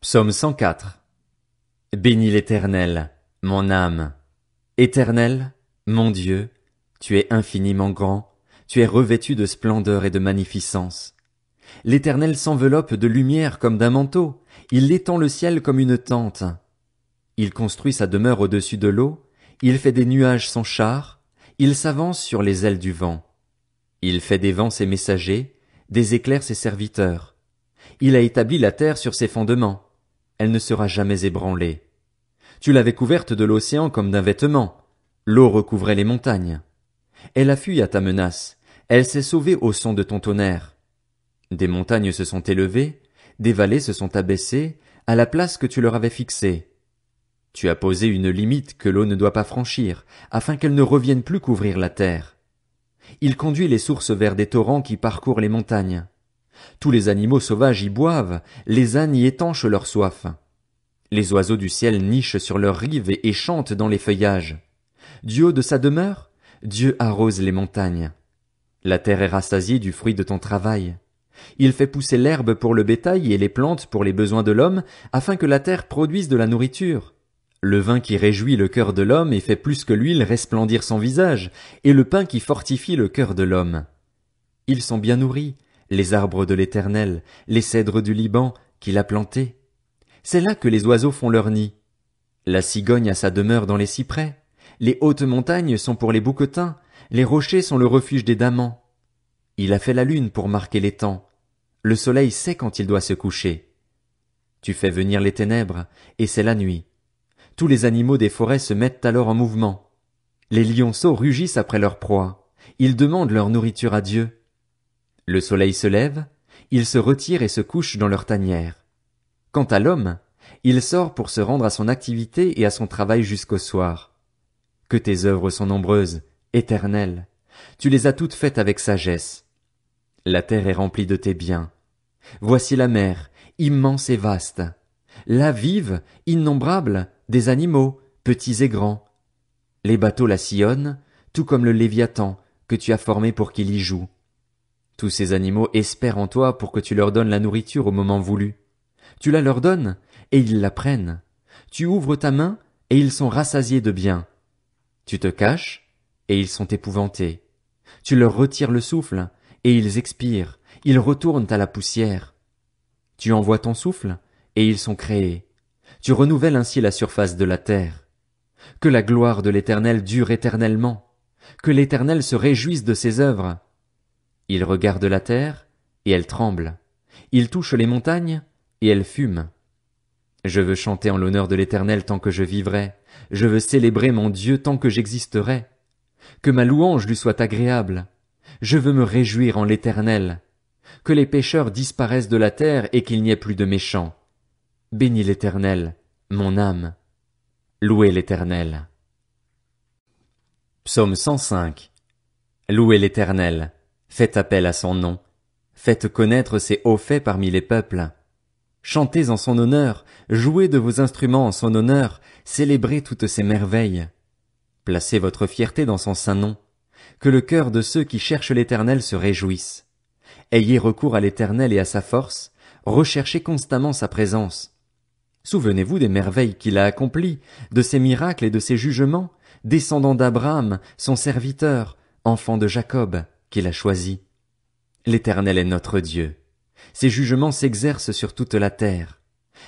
Psaume 104. Bénis l'Éternel, mon âme. Éternel, mon Dieu, tu es infiniment grand, tu es revêtu de splendeur et de magnificence. L'Éternel s'enveloppe de lumière comme d'un manteau, il étend le ciel comme une tente. Il construit sa demeure au-dessus de l'eau, il fait des nuages son char, il s'avance sur les ailes du vent. Il fait des vents ses messagers, des éclairs ses serviteurs. Il a établi la terre sur ses fondements. Elle ne sera jamais ébranlée. Tu l'avais couverte de l'océan comme d'un vêtement. L'eau recouvrait les montagnes. Elle a fui à ta menace. Elle s'est sauvée au son de ton tonnerre. Des montagnes se sont élevées, des vallées se sont abaissées, à la place que tu leur avais fixée. Tu as posé une limite que l'eau ne doit pas franchir, afin qu'elle ne revienne plus couvrir la terre. Il conduit les sources vers des torrents qui parcourent les montagnes. Tous les animaux sauvages y boivent, les ânes y étanchent leur soif. Les oiseaux du ciel nichent sur leurs rives et chantent dans les feuillages. Du haut de sa demeure, Dieu arrose les montagnes. La terre est rassasiée du fruit de ton travail. Il fait pousser l'herbe pour le bétail et les plantes pour les besoins de l'homme, afin que la terre produise de la nourriture. Le vin qui réjouit le cœur de l'homme et fait plus que l'huile resplendir son visage, et le pain qui fortifie le cœur de l'homme. Ils sont bien nourris, les arbres de l'Éternel, les cèdres du Liban, qu'il a plantés. C'est là que les oiseaux font leur nid. La cigogne a sa demeure dans les cyprès. Les hautes montagnes sont pour les bouquetins, les rochers sont le refuge des damans. Il a fait la lune pour marquer les temps. Le soleil sait quand il doit se coucher. Tu fais venir les ténèbres, et c'est la nuit. Tous les animaux des forêts se mettent alors en mouvement. Les lionceaux rugissent après leur proie. Ils demandent leur nourriture à Dieu. Le soleil se lève, ils se retirent et se couchent dans leur tanière. Quant à l'homme, il sort pour se rendre à son activité et à son travail jusqu'au soir. Que tes œuvres sont nombreuses, Éternel. Tu les as toutes faites avec sagesse. La terre est remplie de tes biens. Voici la mer, immense et vaste. Là vivent, innombrables, des animaux, petits et grands. Les bateaux la sillonnent, tout comme le Léviathan, que tu as formé pour qu'il y joue. Tous ces animaux espèrent en toi pour que tu leur donnes la nourriture au moment voulu. Tu la leur donnes, et ils la prennent. Tu ouvres ta main, et ils sont rassasiés de biens. Tu te caches, et ils sont épouvantés. Tu leur retires le souffle, et ils expirent, ils retournent à la poussière. Tu envoies ton souffle, et ils sont créés. Tu renouvelles ainsi la surface de la terre. Que la gloire de l'Éternel dure éternellement. Que l'Éternel se réjouisse de ses œuvres. Il regarde la terre, et elle tremble. Il touche les montagnes, et elles fument. Je veux chanter en l'honneur de l'Éternel tant que je vivrai. Je veux célébrer mon Dieu tant que j'existerai. Que ma louange lui soit agréable. Je veux me réjouir en l'Éternel. Que les pécheurs disparaissent de la terre et qu'il n'y ait plus de méchants. Bénis l'Éternel, mon âme. Louez l'Éternel. Psaume 105. Louez l'Éternel. Faites appel à son nom. Faites connaître ses hauts faits parmi les peuples. Chantez en son honneur, jouez de vos instruments en son honneur, célébrez toutes ses merveilles. Placez votre fierté dans son saint nom. Que le cœur de ceux qui cherchent l'Éternel se réjouisse. Ayez recours à l'Éternel et à sa force, recherchez constamment sa présence. Souvenez-vous des merveilles qu'il a accomplies, de ses miracles et de ses jugements, descendant d'Abraham, son serviteur, enfant de Jacob, qu'il a choisi. L'Éternel est notre Dieu. Ses jugements s'exercent sur toute la terre.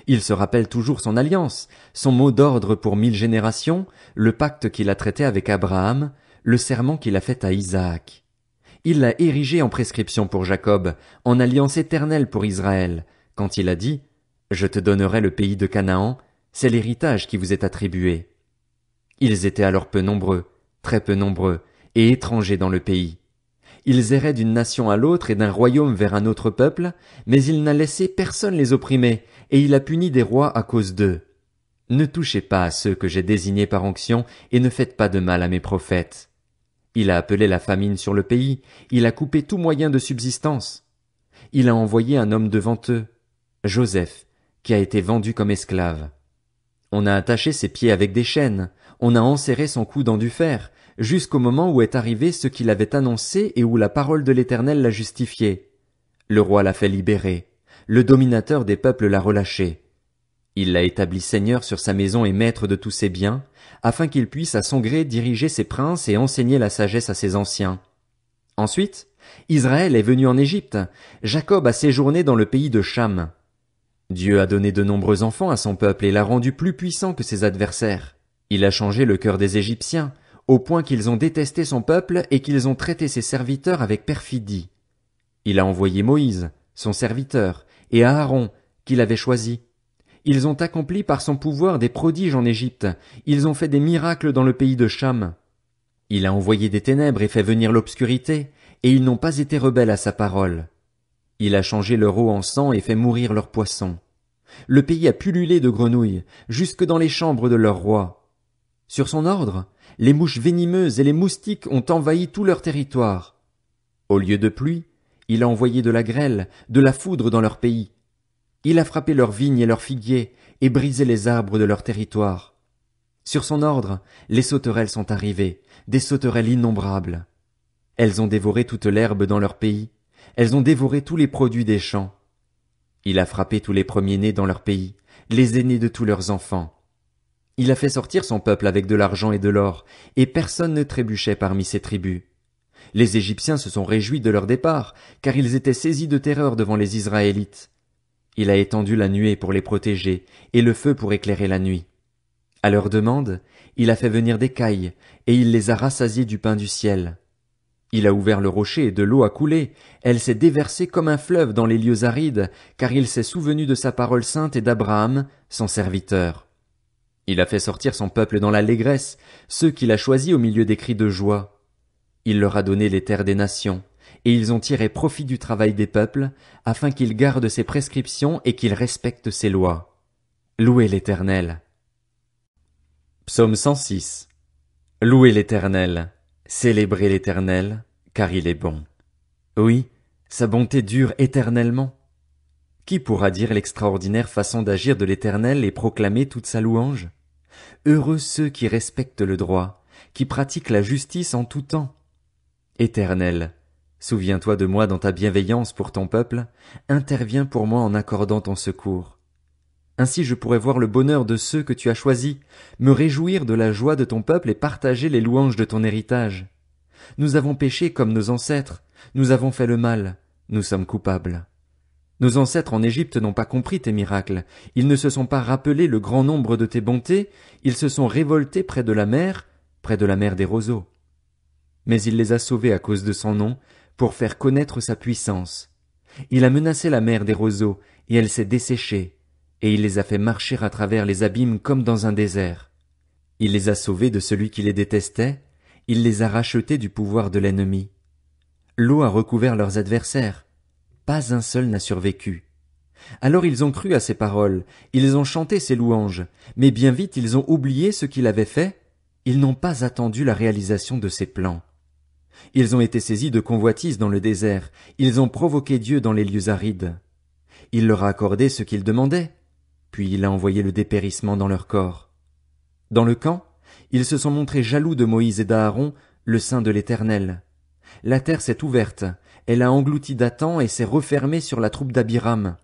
Il se rappelle toujours son alliance, son mot d'ordre pour 1000 générations, le pacte qu'il a traité avec Abraham, le serment qu'il a fait à Isaac. Il l'a érigé en prescription pour Jacob, en alliance éternelle pour Israël, quand il a dit « Je te donnerai le pays de Canaan, c'est l'héritage qui vous est attribué. » Ils étaient alors peu nombreux, très peu nombreux, et étrangers dans le pays. Ils erraient d'une nation à l'autre et d'un royaume vers un autre peuple, mais il n'a laissé personne les opprimer, et il a puni des rois à cause d'eux. Ne touchez pas à ceux que j'ai désignés par onction, et ne faites pas de mal à mes prophètes. Il a appelé la famine sur le pays, il a coupé tout moyen de subsistance. Il a envoyé un homme devant eux, Joseph, qui a été vendu comme esclave. On a attaché ses pieds avec des chaînes, on a enserré son cou dans du fer, jusqu'au moment où est arrivé ce qu'il avait annoncé et où la parole de l'Éternel l'a justifié. Le roi l'a fait libérer, le dominateur des peuples l'a relâché. Il l'a établi seigneur sur sa maison et maître de tous ses biens, afin qu'il puisse à son gré diriger ses princes et enseigner la sagesse à ses anciens. Ensuite, Israël est venu en Égypte, Jacob a séjourné dans le pays de Cham. Dieu a donné de nombreux enfants à son peuple et l'a rendu plus puissant que ses adversaires. Il a changé le cœur des Égyptiens, au point qu'ils ont détesté son peuple et qu'ils ont traité ses serviteurs avec perfidie. Il a envoyé Moïse, son serviteur, et Aaron, qu'il avait choisi. Ils ont accompli par son pouvoir des prodiges en Égypte, ils ont fait des miracles dans le pays de Cham. Il a envoyé des ténèbres et fait venir l'obscurité, et ils n'ont pas été rebelles à sa parole. Il a changé leur eau en sang et fait mourir leurs poissons. Le pays a pullulé de grenouilles, jusque dans les chambres de leur roi. Sur son ordre, les mouches venimeuses et les moustiques ont envahi tout leur territoire. Au lieu de pluie, il a envoyé de la grêle, de la foudre dans leur pays. Il a frappé leurs vignes et leurs figuiers, et brisé les arbres de leur territoire. Sur son ordre, les sauterelles sont arrivées, des sauterelles innombrables. Elles ont dévoré toute l'herbe dans leur pays, elles ont dévoré tous les produits des champs. Il a frappé tous les premiers-nés dans leur pays, les aînés de tous leurs enfants. Il a fait sortir son peuple avec de l'argent et de l'or, et personne ne trébuchait parmi ses tribus. Les Égyptiens se sont réjouis de leur départ, car ils étaient saisis de terreur devant les Israélites. Il a étendu la nuée pour les protéger, et le feu pour éclairer la nuit. À leur demande, il a fait venir des cailles, et il les a rassasiés du pain du ciel. Il a ouvert le rocher et de l'eau a coulé, elle s'est déversée comme un fleuve dans les lieux arides, car il s'est souvenu de sa parole sainte et d'Abraham, son serviteur. Il a fait sortir son peuple dans l'allégresse, ceux qu'il a choisis au milieu des cris de joie. Il leur a donné les terres des nations, et ils ont tiré profit du travail des peuples, afin qu'ils gardent ses prescriptions et qu'ils respectent ses lois. Louez l'Éternel. Psaume 106. Louez l'Éternel, célébrez l'Éternel, car il est bon. Oui, sa bonté dure éternellement. Qui pourra dire l'extraordinaire façon d'agir de l'Éternel et proclamer toute sa louange? Heureux ceux qui respectent le droit, qui pratiquent la justice en tout temps. Éternel, souviens-toi de moi dans ta bienveillance pour ton peuple, interviens pour moi en accordant ton secours. Ainsi je pourrai voir le bonheur de ceux que tu as choisis, me réjouir de la joie de ton peuple et partager les louanges de ton héritage. Nous avons péché comme nos ancêtres, nous avons fait le mal, nous sommes coupables. Nos ancêtres en Égypte n'ont pas compris tes miracles, ils ne se sont pas rappelé le grand nombre de tes bontés, ils se sont révoltés près de la mer des roseaux. Mais il les a sauvés à cause de son nom, pour faire connaître sa puissance. Il a menacé la mer des roseaux, et elle s'est desséchée, et il les a fait marcher à travers les abîmes comme dans un désert. Il les a sauvés de celui qui les détestait, il les a rachetés du pouvoir de l'ennemi. L'eau a recouvert leurs adversaires, pas un seul n'a survécu. Alors ils ont cru à ses paroles, ils ont chanté ses louanges, mais bien vite ils ont oublié ce qu'il avait fait, ils n'ont pas attendu la réalisation de ses plans. Ils ont été saisis de convoitise dans le désert, ils ont provoqué Dieu dans les lieux arides. Il leur a accordé ce qu'ils demandaient, puis il a envoyé le dépérissement dans leur corps. Dans le camp, ils se sont montrés jaloux de Moïse et d'Aaron, le saint de l'Éternel. La terre s'est ouverte, elle a englouti Dathan et s'est refermée sur la troupe d'Abiram.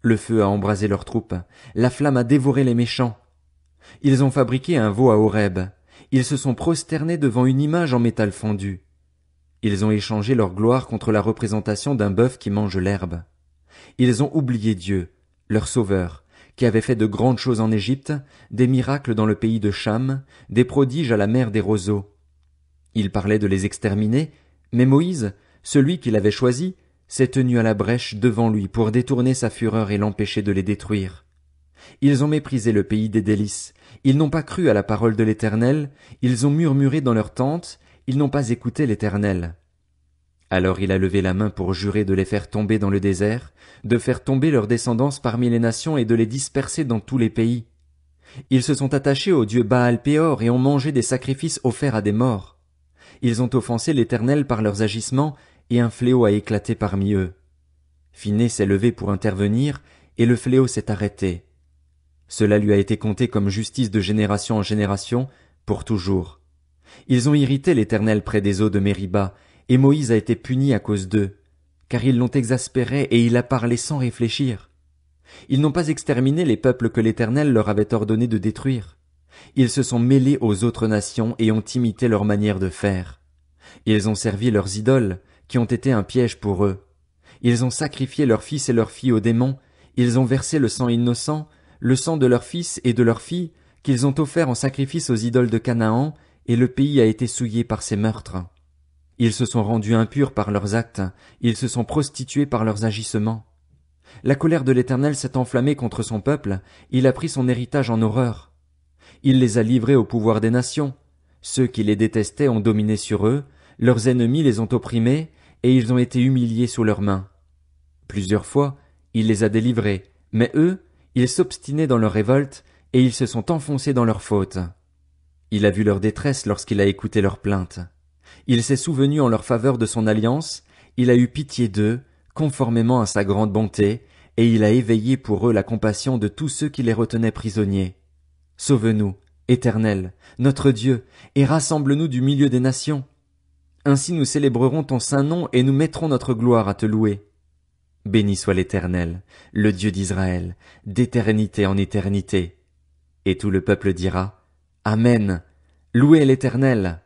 Le feu a embrasé leurs troupes, la flamme a dévoré les méchants. Ils ont fabriqué un veau à Horeb, ils se sont prosternés devant une image en métal fondu. Ils ont échangé leur gloire contre la représentation d'un bœuf qui mange l'herbe. Ils ont oublié Dieu, leur sauveur, qui avait fait de grandes choses en Égypte, des miracles dans le pays de Cham, des prodiges à la mer des roseaux. Ils parlaient de les exterminer, mais Moïse, celui qu'il avait choisi, s'est tenu à la brèche devant lui pour détourner sa fureur et l'empêcher de les détruire. Ils ont méprisé le pays des délices, ils n'ont pas cru à la parole de l'Éternel, ils ont murmuré dans leurs tentes, ils n'ont pas écouté l'Éternel. Alors il a levé la main pour jurer de les faire tomber dans le désert, de faire tomber leur descendance parmi les nations et de les disperser dans tous les pays. Ils se sont attachés au dieu Baal-Péor et ont mangé des sacrifices offerts à des morts. Ils ont offensé l'Éternel par leurs agissements, et un fléau a éclaté parmi eux. Phinées s'est levé pour intervenir, et le fléau s'est arrêté. Cela lui a été compté comme justice de génération en génération, pour toujours. Ils ont irrité l'Éternel près des eaux de Mériba, et Moïse a été puni à cause d'eux, car ils l'ont exaspéré et il a parlé sans réfléchir. Ils n'ont pas exterminé les peuples que l'Éternel leur avait ordonné de détruire. Ils se sont mêlés aux autres nations et ont imité leur manière de faire. Ils ont servi leurs idoles, qui ont été un piège pour eux. Ils ont sacrifié leurs fils et leurs filles aux démons, ils ont versé le sang innocent, le sang de leurs fils et de leurs filles, qu'ils ont offert en sacrifice aux idoles de Canaan, et le pays a été souillé par ces meurtres. Ils se sont rendus impurs par leurs actes, ils se sont prostitués par leurs agissements. La colère de l'Éternel s'est enflammée contre son peuple, il a pris son héritage en horreur. Il les a livrés au pouvoir des nations. Ceux qui les détestaient ont dominé sur eux, leurs ennemis les ont opprimés, et ils ont été humiliés sous leurs mains. Plusieurs fois, il les a délivrés, mais eux, ils s'obstinaient dans leur révolte, et ils se sont enfoncés dans leurs fautes. Il a vu leur détresse lorsqu'il a écouté leurs plaintes. Il s'est souvenu en leur faveur de son alliance, il a eu pitié d'eux, conformément à sa grande bonté, et il a éveillé pour eux la compassion de tous ceux qui les retenaient prisonniers. Sauve-nous, Éternel, notre Dieu, et rassemble-nous du milieu des nations. Ainsi nous célébrerons ton saint nom et nous mettrons notre gloire à te louer. Béni soit l'Éternel, le Dieu d'Israël, d'éternité en éternité. Et tout le peuple dira, Amen, louez l'Éternel.